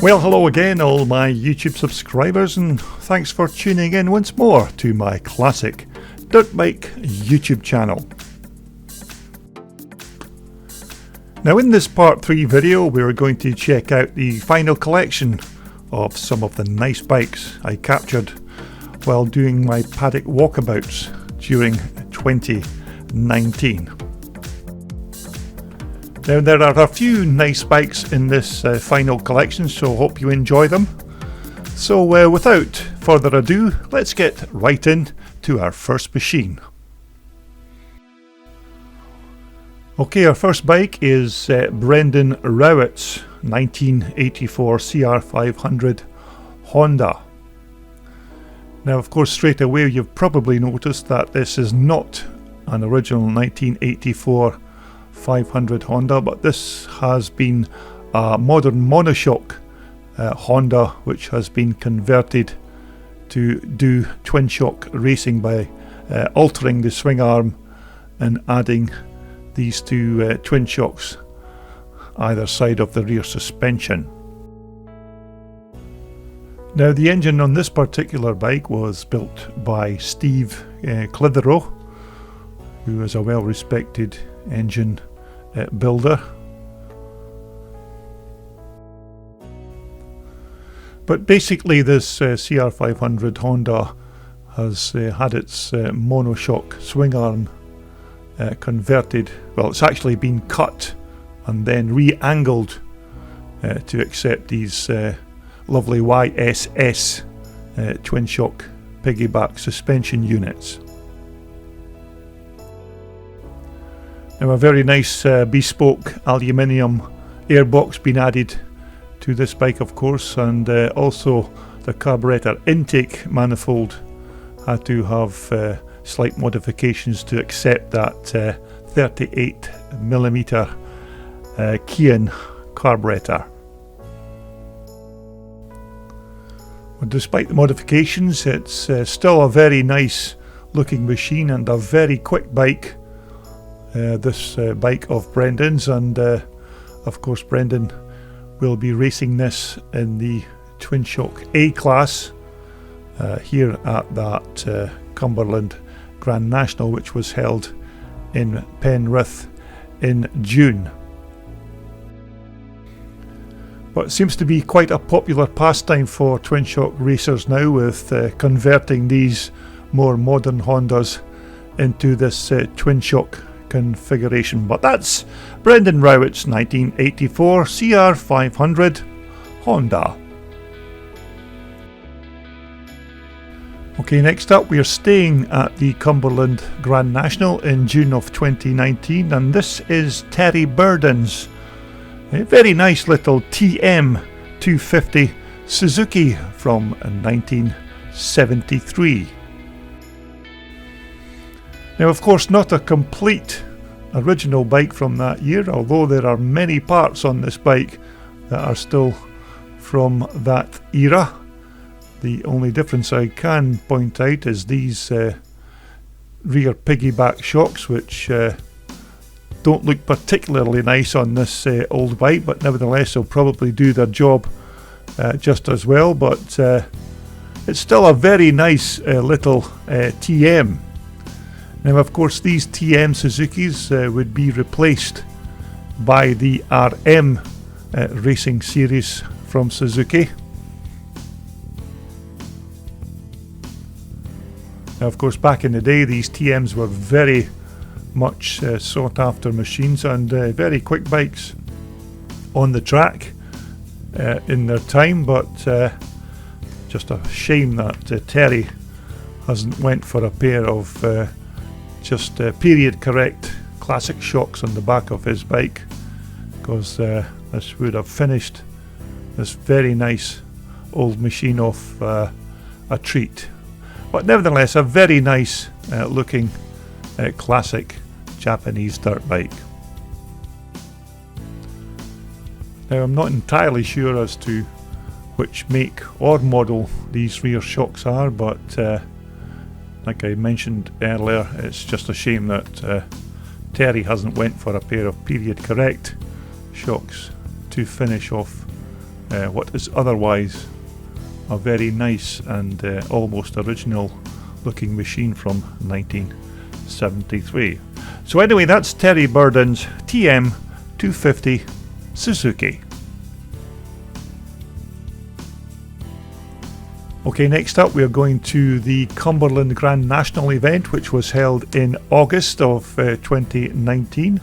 Well, hello again all my YouTube subscribers, and thanks for tuning in once more to my classic dirt bike YouTube channel. Now in this part 3 video we're going to check out the final collection of some of the nice bikes I captured while doing my paddock walkabouts during 2019. Now there are a few nice bikes in this final collection, so hope you enjoy them. So without further ado, let's get right in to our first machine. Okay, our first bike is Brendan Rowett's 1984 CR500 Honda. Now of course straight away you've probably noticed that this is not an original 1984 500 Honda, but this has been a modern monoshock Honda which has been converted to do twin shock racing by altering the swing arm and adding these two twin shocks either side of the rear suspension. Now the engine on this particular bike was built by Steve Clitheroe, who is a well respected engine builder. But basically this CR500 Honda has had its monoshock swing arm converted, well, it's actually been cut and then re-angled to accept these lovely YSS twin shock piggyback suspension units. Now a very nice bespoke aluminium airbox been added to this bike of course, and also the carburetor intake manifold had to have slight modifications to accept that 38mm Kian carburetor. But despite the modifications, it's still a very nice looking machine and a very quick bike. This bike of Brendan's, and of course Brendan will be racing this in the twin shock A class here at that Cumberland Grand National, which was held in Penrith in June. But it seems to be quite a popular pastime for twin shock racers now, with converting these more modern Hondas into this twin shock configuration. But that's Brendan Rowett's 1984 CR500 Honda. Okay, next up we are staying at the Cumberland Grand National in June of 2019, and this is Terry Burden's a very nice little TM250 Suzuki from 1973. Now of course not a complete original bike from that year, although there are many parts on this bike that are still from that era. The only difference I can point out is these rear piggyback shocks, which don't look particularly nice on this old bike, but nevertheless they'll probably do their job just as well. But it's still a very nice little TM. Now of course these TM Suzukis would be replaced by the RM racing series from Suzuki. Now of course back in the day these TMs were very much sought after machines and very quick bikes on the track in their time, but just a shame that Terry hasn't went for a pair of just period correct classic shocks on the back of his bike, because this would have finished this very nice old machine off a treat. But nevertheless a very nice looking classic Japanese dirt bike. Now I'm not entirely sure as to which make or model these rear shocks are, but like I mentioned earlier, it's just a shame that Terry hasn't went for a pair of period correct shocks to finish off what is otherwise a very nice and almost original looking machine from 1973. So anyway, that's Terry Burden's TM250 Suzuki. Okay, next up we are going to the Cumberland Grand National event, which was held in August of 2019.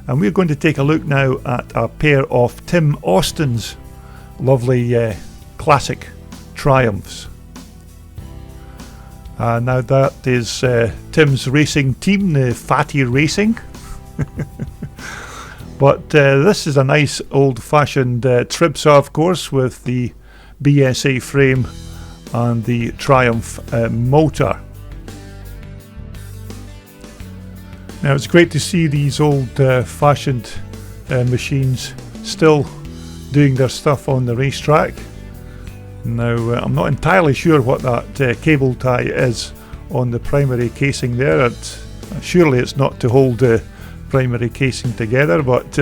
And we're going to take a look now at a pair of Tim Austin's lovely classic Triumphs. Now that is Tim's racing team, the Fatty Racing. But this is a nice old-fashioned Tribsaw, of course, with the BSA frame and the Triumph motor. Now it's great to see these old-fashioned machines still doing their stuff on the racetrack. Now I'm not entirely sure what that cable tie is on the primary casing there. Surely it's not to hold the primary casing together, but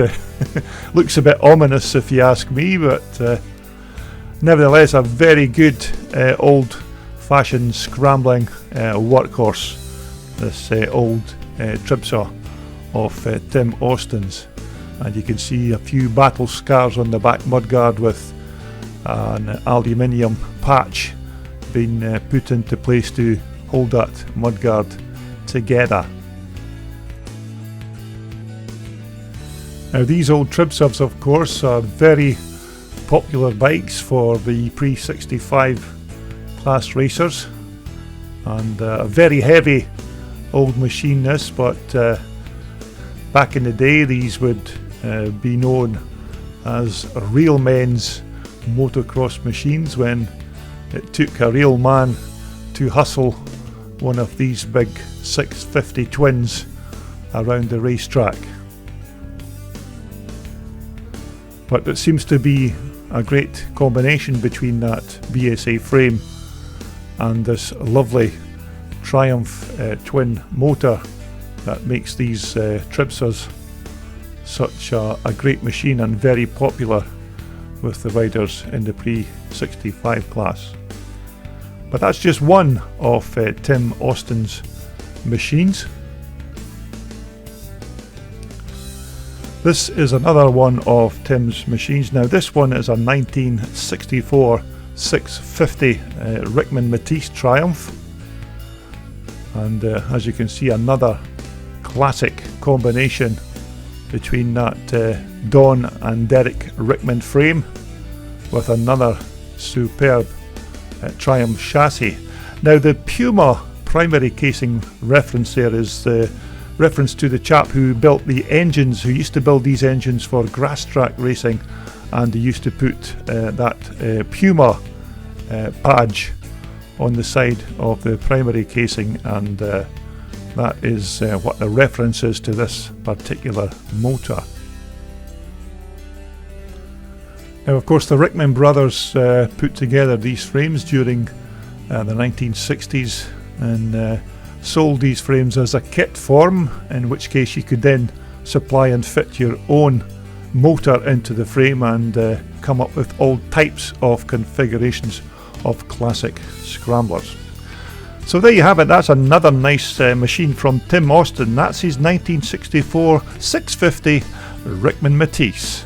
looks a bit ominous if you ask me. But nevertheless, a very good old-fashioned scrambling workhorse, this old Tribsaw of Tim Austin's. And you can see a few battle scars on the back mudguard with an aluminium patch being put into place to hold that mudguard together. Now these old Tribsaws, of course, are very popular bikes for the pre-65 class racers, and a very heavy old machine this, but back in the day these would be known as real men's motocross machines, when it took a real man to hustle one of these big 650 twins around the racetrack. But it seems to be a great combination between that BSA frame and this lovely Triumph twin motor that makes these Tribsaws such a great machine and very popular with the riders in the pre-65 class. But that's just one of Tim Austin's machines. This is another one of Tim's machines. Now this one is a 1964 650 Rickman Matisse Triumph, and as you can see, another classic combination between that Don and Derek Rickman frame with another superb Triumph chassis. Now the Puma primary casing reference there is the reference to the chap who built the engines, who used to build these engines for grass track racing, and he used to put that Puma badge on the side of the primary casing, and that is what the reference is to this particular motor. Now of course the Rickman brothers put together these frames during the 1960s and sold these frames as a kit form, in which case you could then supply and fit your own motor into the frame and come up with all types of configurations of classic scramblers. So there you have it. That's another nice machine from Tim Austin. That's his 1964 650 Rickman Matisse.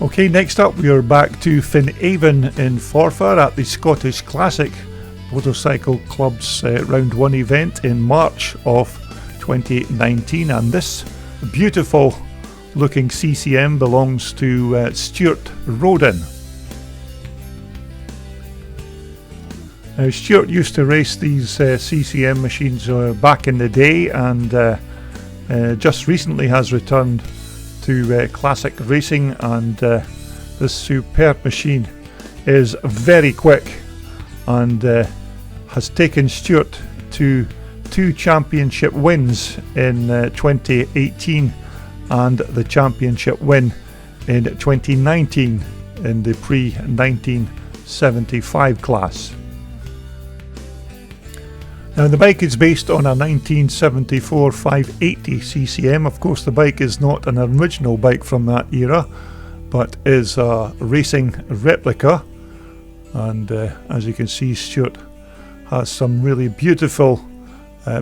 Okay, next up we are back to Finavon in Forfar at the Scottish Classic Motorcycle Club's Round 1 event in March of 2019, and this beautiful looking CCM belongs to Stewart Rodin. Now Stewart used to race these CCM machines back in the day, and just recently has returned to classic racing, and this superb machine is very quick and has taken Stewart to 2 championship wins in 2018 and the championship win in 2019 in the pre-1975 class. Now the bike is based on a 1974 580 CCM. Of course the bike is not an original bike from that era, but is a racing replica. And as you can see, Stewart has some really beautiful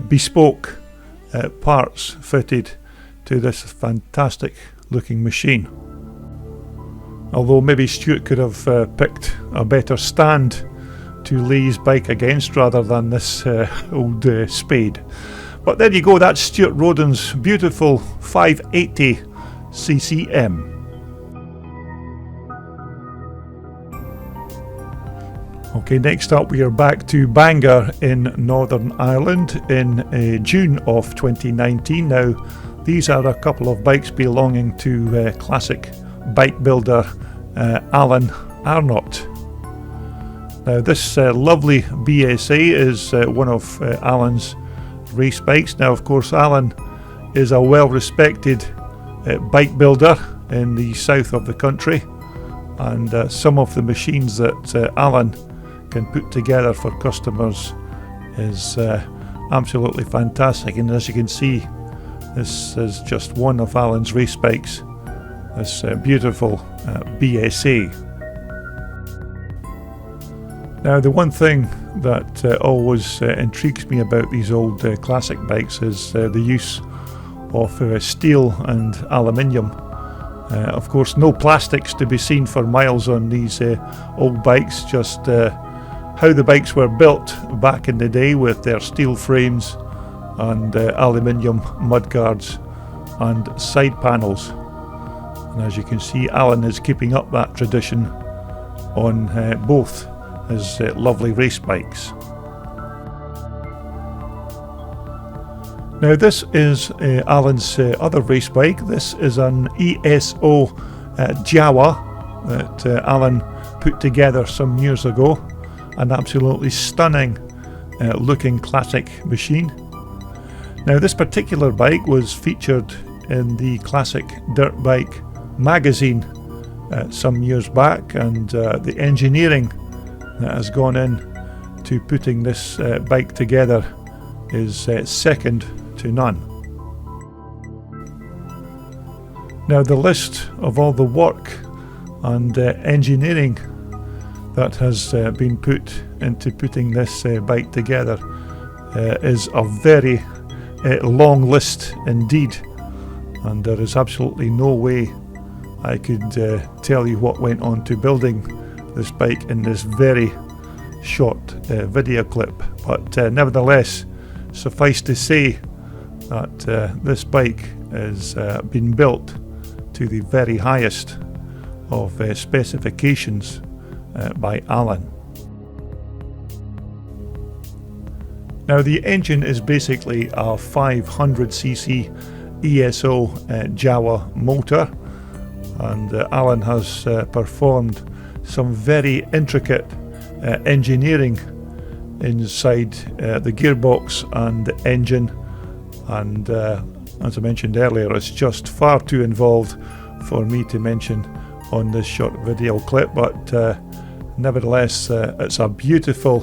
bespoke parts fitted to this fantastic looking machine. Although maybe Stewart could have picked a better stand to lay his bike against rather than this old spade. But there you go, that's Stewart Rodin's beautiful 580 CCM. Okay, next up we are back to Bangor in Northern Ireland in June of 2019. Now, these are a couple of bikes belonging to classic bike builder Alan Arnott. Now, this lovely BSA is one of Alan's race bikes. Now, of course, Alan is a well-respected bike builder in the south of the country, and some of the machines that Alan can put together for customers is absolutely fantastic. And as you can see, this is just one of Alan's race bikes, this beautiful BSA. Now, the one thing that always intrigues me about these old classic bikes is the use of steel and aluminium. Of course, no plastics to be seen for miles on these old bikes, just how the bikes were built back in the day with their steel frames and aluminium mudguards and side panels. And as you can see, Alan is keeping up that tradition on both his lovely race bikes. Now, this is Alan's other race bike. This is an ESO Jawa that Alan put together some years ago. An absolutely stunning looking classic machine. Now, this particular bike was featured in the Classic Dirt Bike magazine some years back, and the engineering that has gone in to putting this bike together is second to none. Now, the list of all the work and engineering that has been put into putting this bike together is a very long list indeed, and there is absolutely no way I could tell you what went on to building this bike in this very short video clip. But nevertheless, suffice to say that this bike has been built to the very highest of specifications by Alan. Now, the engine is basically a 500cc ESO Jawa motor, and Alan has performed some very intricate engineering inside the gearbox and the engine, and as I mentioned earlier, it's just far too involved for me to mention on this short video clip, but nevertheless it's a beautiful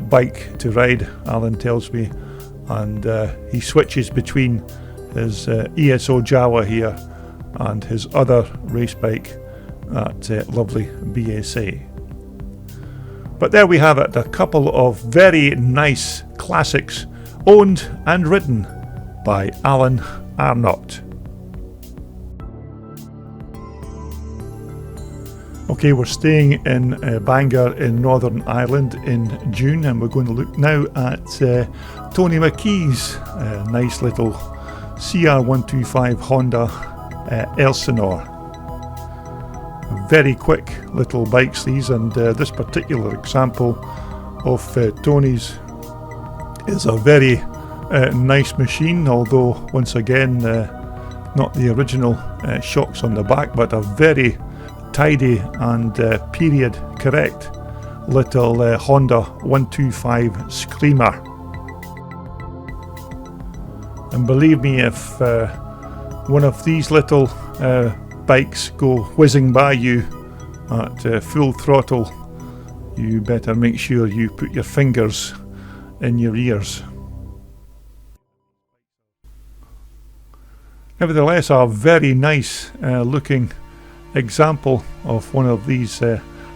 bike to ride, Alan tells me, and he switches between his ESO Jawa here and his other race bike, that lovely BSA. But there we have it, a couple of very nice classics owned and ridden by Alan Arnott. Okay, we're staying in Bangor in Northern Ireland in June, and we're going to look now at Tony McKee's nice little CR125 Honda Elsinore. Very quick little bikes these, and this particular example of Tony's is a very nice machine, although once again not the original shocks on the back, but a very tidy and period correct little Honda 125 Screamer. And believe me, if one of these little bikes go whizzing by you at full throttle, you better make sure you put your fingers in your ears. Nevertheless, a very nice looking example of one of these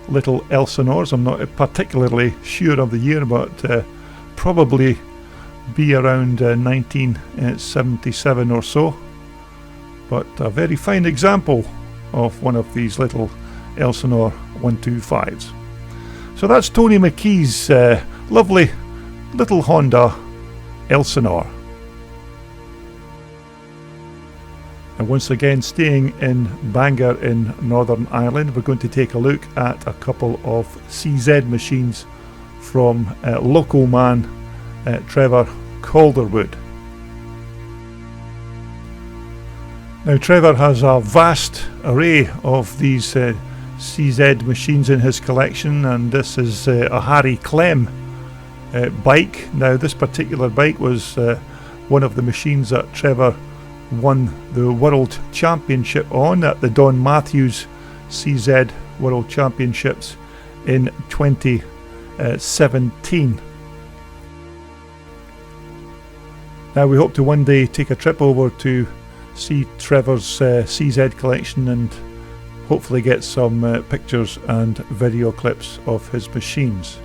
little Elsinores. I'm not particularly sure of the year, but probably be around 1977 or so. But a very fine example of one of these little Elsinore 125s. So that's Tony McKee's lovely little Honda Elsinore. And once again, staying in Bangor in Northern Ireland, we're going to take a look at a couple of CZ machines from local man Trevor Calderwood. Now, Trevor has a vast array of these CZ machines in his collection, and this is a Harry Clem bike. Now, this particular bike was one of the machines that Trevor won the World Championship on at the Don Matthews CZ World Championships in 2017. Now, we hope to one day take a trip over to see Trevor's CZ collection and hopefully get some pictures and video clips of his machines.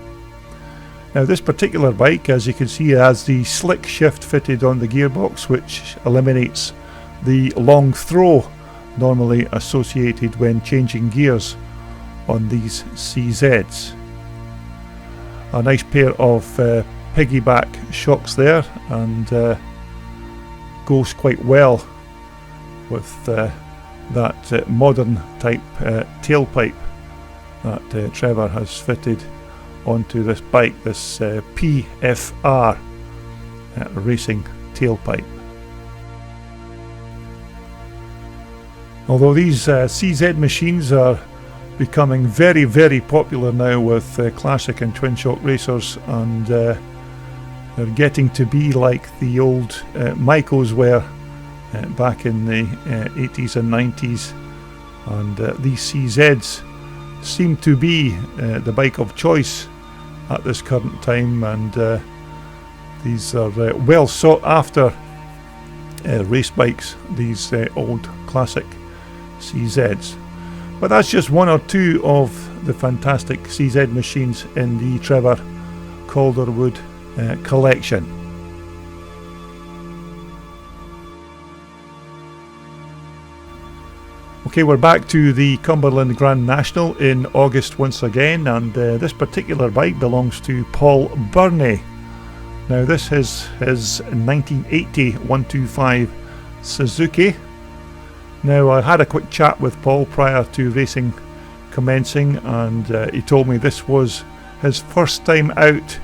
Now, this particular bike, as you can see, has the slick shift fitted on the gearbox, which eliminates the long throw normally associated when changing gears on these CZs. A nice pair of piggyback shocks there, and goes quite well with that modern type tailpipe that Trevor has fitted onto this bike, this PFR racing tailpipe. Although these CZ machines are becoming very, very popular now with classic and twin shock racers, and they're getting to be like the old Micos were back in the 80s and 90s, and these CZs seem to be the bike of choice at this current time, and these are well sought after race bikes, these old classic CZs. But that's just one or two of the fantastic CZ machines in the Trevor Calderwood collection. Okay, we're back to the Cumberland Grand National in August once again, and this particular bike belongs to Paul Barney. Now, this is his 1980 125 Suzuki. Now, I had a quick chat with Paul prior to racing commencing, and he told me this was his first time out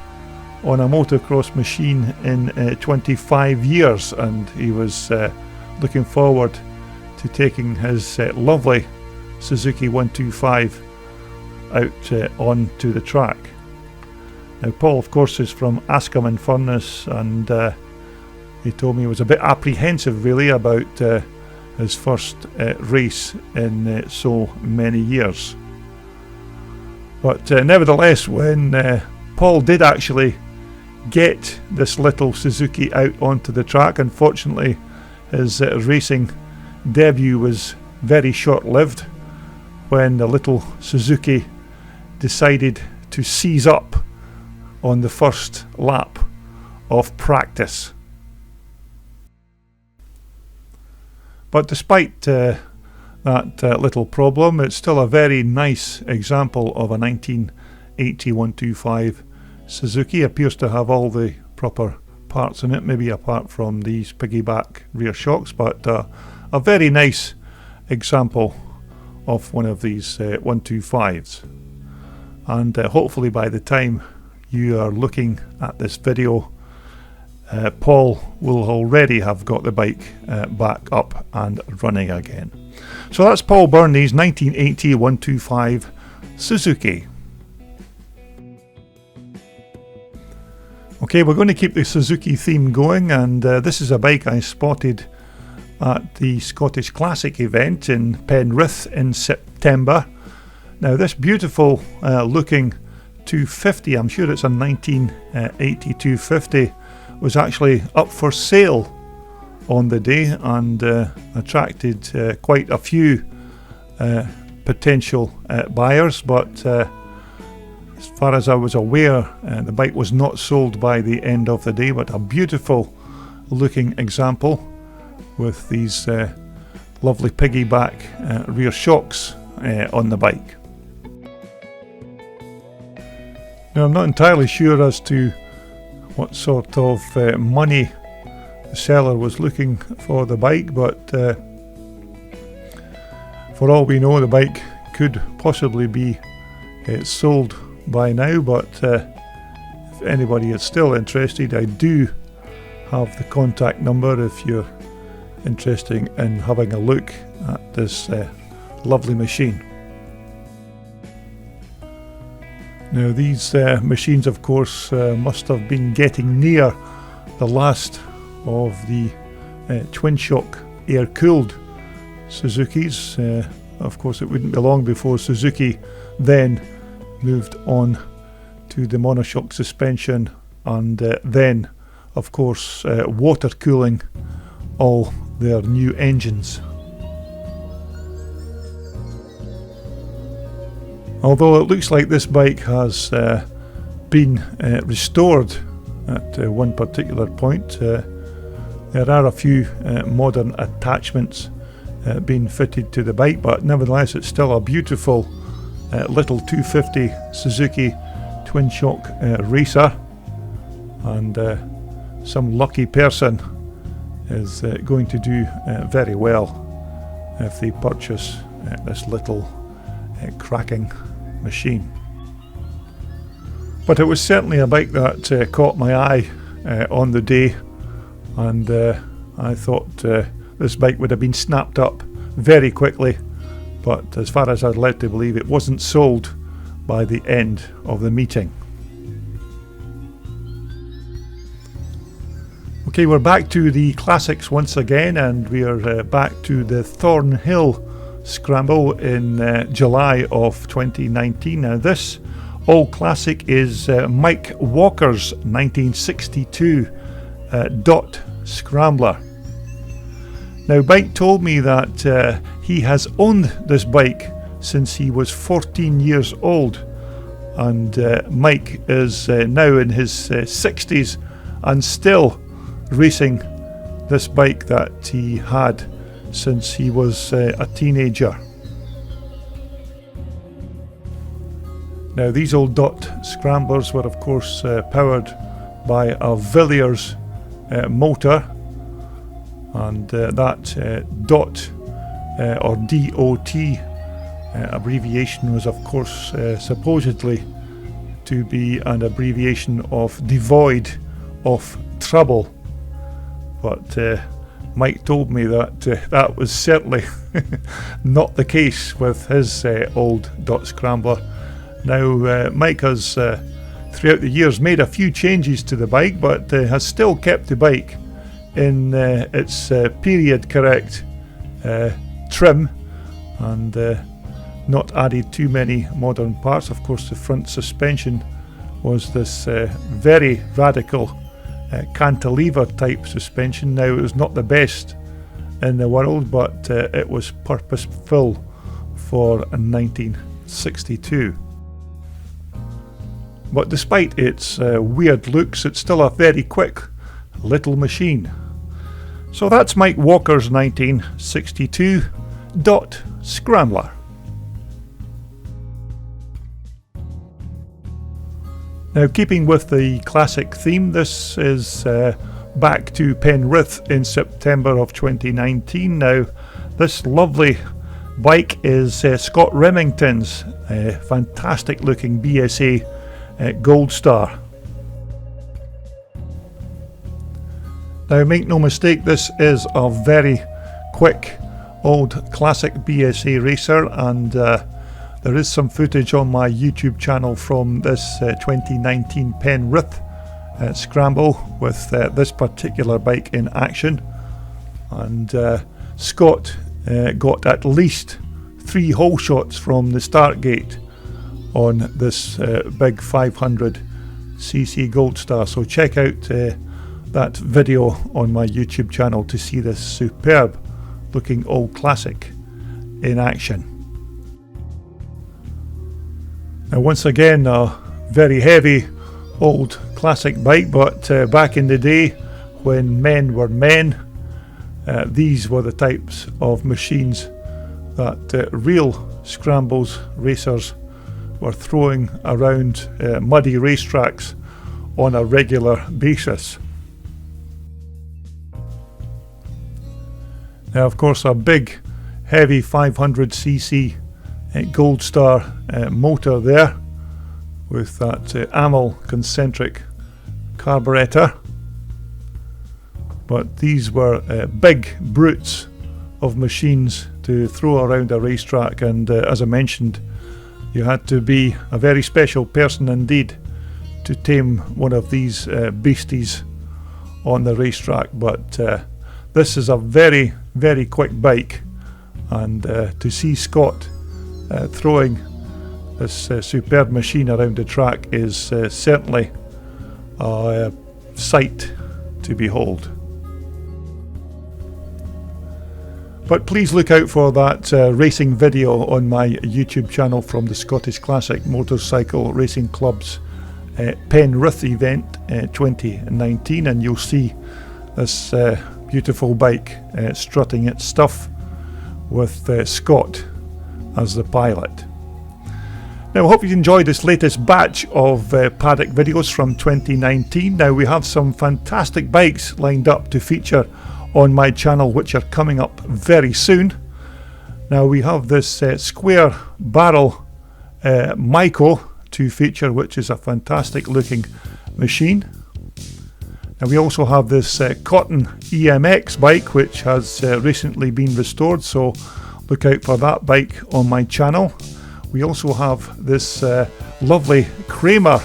on a motocross machine in 25 years, and he was looking forward to taking his lovely Suzuki 125 out onto the track. Now, Paul, of course, is from Ascombe in Furness, and he told me he was a bit apprehensive really about his first race in so many years. But nevertheless, when Paul did actually get this little Suzuki out onto the track, unfortunately his racing debut was very short-lived when the little Suzuki decided to seize up on the first lap of practice. But despite that little problem, it's still a very nice example of a 1980 125 Suzuki. It appears to have all the proper parts in it, maybe apart from these piggyback rear shocks, but a very nice example of one of these 125s. And hopefully by the time you are looking at this video, Paul will already have got the bike back up and running again. So that's Paul Barney's 1980 125 Suzuki. Okay, we're going to keep the Suzuki theme going, and this is a bike I spotted at the Scottish Classic event in Penrith in September. Now, this beautiful looking 250, I'm sure it's a 1980 250, was actually up for sale on the day, and attracted quite a few potential buyers, but as far as I was aware, the bike was not sold by the end of the day. But a beautiful looking example with these lovely piggyback rear shocks on the bike. Now, I'm not entirely sure as to what sort of money the seller was looking for the bike, but for all we know, the bike could possibly be sold by now. But if anybody is still interested, I do have the contact number if you're interested in having a look at this lovely machine. Now, these machines, of course, must have been getting near the last of the twin shock air-cooled Suzukis. Of course, it wouldn't be long before Suzuki then moved on to the monoshock suspension, and then, of course, water cooling all their new engines. Although it looks like this bike has been restored at one particular point, there are a few modern attachments being fitted to the bike, but nevertheless it's still a beautiful little 250 Suzuki twin shock racer, and some lucky person is going to do very well if they purchase this little cracking machine. But it was certainly a bike that caught my eye on the day, and I thought this bike would have been snapped up very quickly, but as far as I'd led to believe, it wasn't sold by the end of the meeting. Okay, we're back to the classics once again, and we're back to the Thornhill Scramble in July of 2019. Now, this old classic is Mike Walker's 1962 Dot Scrambler. Now, Mike told me that he has owned this bike since he was 14 years old, and Mike is now in his 60s and still racing this bike that he had since he was a teenager. Now, these old Dot Scramblers were of course powered by a Villiers motor, and that Dot or DOT abbreviation was of course supposedly to be an abbreviation of devoid of trouble, but Mike told me that that was certainly not the case with his old Dot Scrambler. Now, Mike has throughout the years made a few changes to the bike, but has still kept the bike in its period correct trim, and not added too many modern parts. Of course, the front suspension was this very radical cantilever type suspension. Now, it was not the best in the world, but it was purposeful for 1962. But despite its weird looks, it's still a very quick little machine. So that's Mike Walker's 1962 Dot Scrambler. Now, keeping with the classic theme, this is back to Penrith in September of 2019. Now, this lovely bike is Scott Remington's fantastic looking BSA Goldstar. Now, make no mistake, this is a very quick old classic BSA racer, and there is some footage on my YouTube channel from this 2019 Penrith scramble with this particular bike in action, and Scott got at least 3 hole shots from the start gate on this big 500cc Goldstar. So check out that video on my YouTube channel to see this superb looking old classic in action. Now once again, a very heavy old classic bike, but back in the day when men were men, these were the types of machines that real scrambles racers were throwing around muddy racetracks on a regular basis. Now of course a big heavy 500cc Goldstar motor there with that Amel concentric carburetor, but these were big brutes of machines to throw around a racetrack, and as I mentioned, you had to be a very special person indeed to tame one of these beasties on the racetrack. But this is a very, very quick bike, and to see Scott throwing this superb machine around the track is certainly a sight to behold. But please look out for that racing video on my YouTube channel from the Scottish Classic Motorcycle Racing Club's Penrith event 2019, and you'll see this beautiful bike strutting its stuff with Scott as the pilot. Now I hope you enjoyed this latest batch of paddock videos from 2019. Now we have some fantastic bikes lined up to feature on my channel which are coming up very soon. Now we have this square barrel Myco to feature, which is a fantastic looking machine. And we also have this Cotton EMX bike which has recently been restored, so look out for that bike on my channel. We also have this lovely Kramer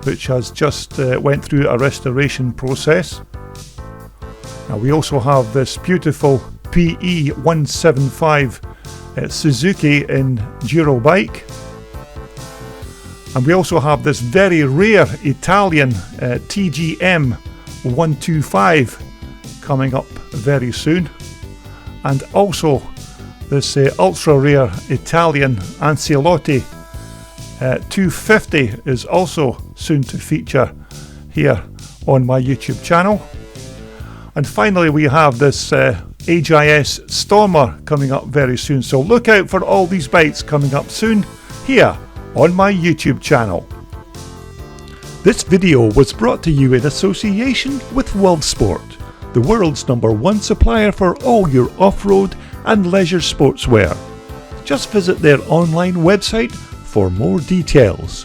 which has just went through a restoration process. Now we also have this beautiful PE 175 Suzuki Enduro bike, and we also have this very rare Italian TGM 125 coming up very soon, and also this ultra rare Italian Ancelotti 250 is also soon to feature here on my YouTube channel. And finally we have this HIS Stormer coming up very soon, so look out for all these bikes coming up soon here on my YouTube channel. This video was brought to you in association with World Sport, the world's #1 supplier for all your off-road and leisure sportswear. Just visit their online website for more details.